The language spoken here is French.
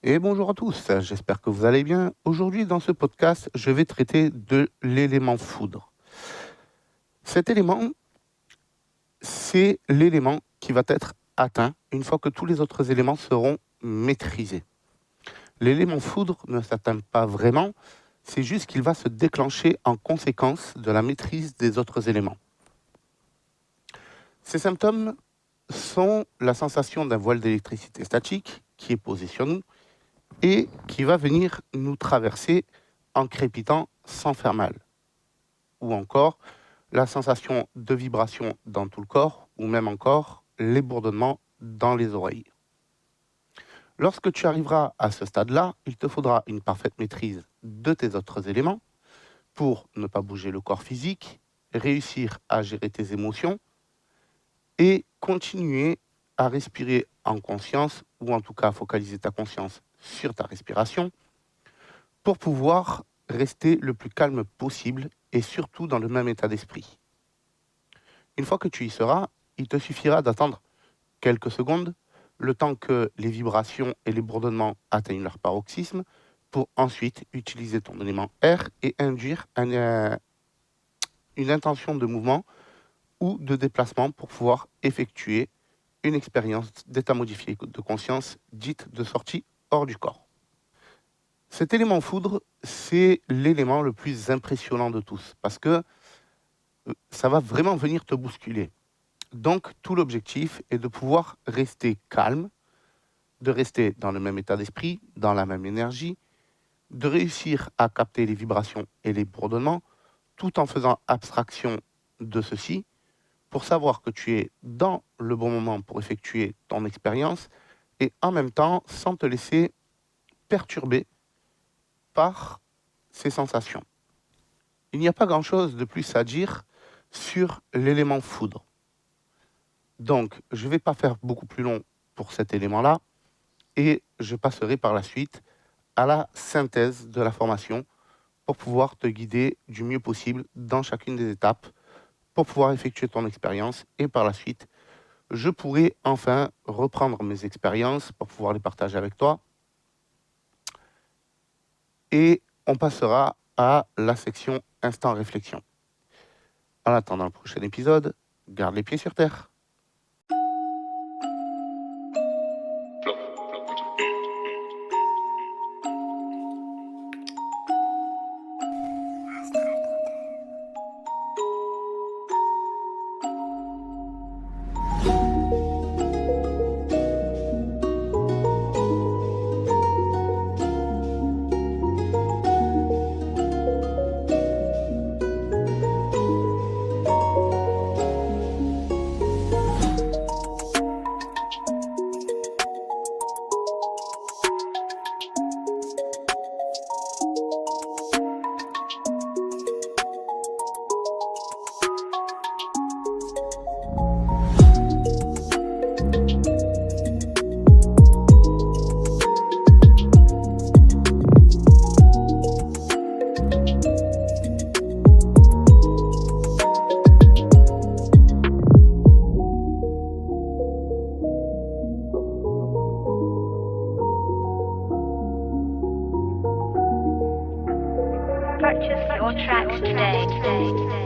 Et bonjour à tous, j'espère que vous allez bien. Aujourd'hui, dans ce podcast, je vais traiter de l'élément foudre. Cet élément, c'est l'élément qui va être atteint une fois que tous les autres éléments seront maîtrisés. L'élément foudre ne s'atteint pas vraiment, c'est juste qu'il va se déclencher en conséquence de la maîtrise des autres éléments. Ces symptômes sont la sensation d'un voile d'électricité statique qui est posé sur nous et qui va venir nous traverser en crépitant sans faire mal. Ou encore la sensation de vibration dans tout le corps, ou même encore les bourdonnements dans les oreilles. Lorsque tu arriveras à ce stade-là, il te faudra une parfaite maîtrise de tes autres éléments pour ne pas bouger le corps physique, réussir à gérer tes émotions et continuer à respirer en conscience, ou en tout cas focaliser ta conscience sur ta respiration, pour pouvoir rester le plus calme possible et surtout dans le même état d'esprit. Une fois que tu y seras, il te suffira d'attendre quelques secondes, le temps que les vibrations et les bourdonnements atteignent leur paroxysme, pour ensuite utiliser ton élément R et induire une intention de mouvement ou de déplacement pour pouvoir effectuer une expérience d'état modifié de conscience dite de sortie hors du corps. Cet élément foudre, c'est l'élément le plus impressionnant de tous parce que ça va vraiment venir te bousculer. Donc, tout l'objectif est de pouvoir rester calme, de rester dans le même état d'esprit, dans la même énergie, de réussir à capter les vibrations et les bourdonnements, tout en faisant abstraction de ceci, pour savoir que tu es dans le bon moment pour effectuer ton expérience, et en même temps, sans te laisser perturber par ces sensations. Il n'y a pas grand-chose de plus à dire sur l'élément foudre. Donc, je ne vais pas faire beaucoup plus long pour cet élément-là et je passerai par la suite à la synthèse de la formation pour pouvoir te guider du mieux possible dans chacune des étapes pour pouvoir effectuer ton expérience et par la suite, je pourrai enfin reprendre mes expériences pour pouvoir les partager avec toi et on passera à la section instant réflexion. En attendant le prochain épisode, garde les pieds sur terre. Purchase your tracks today.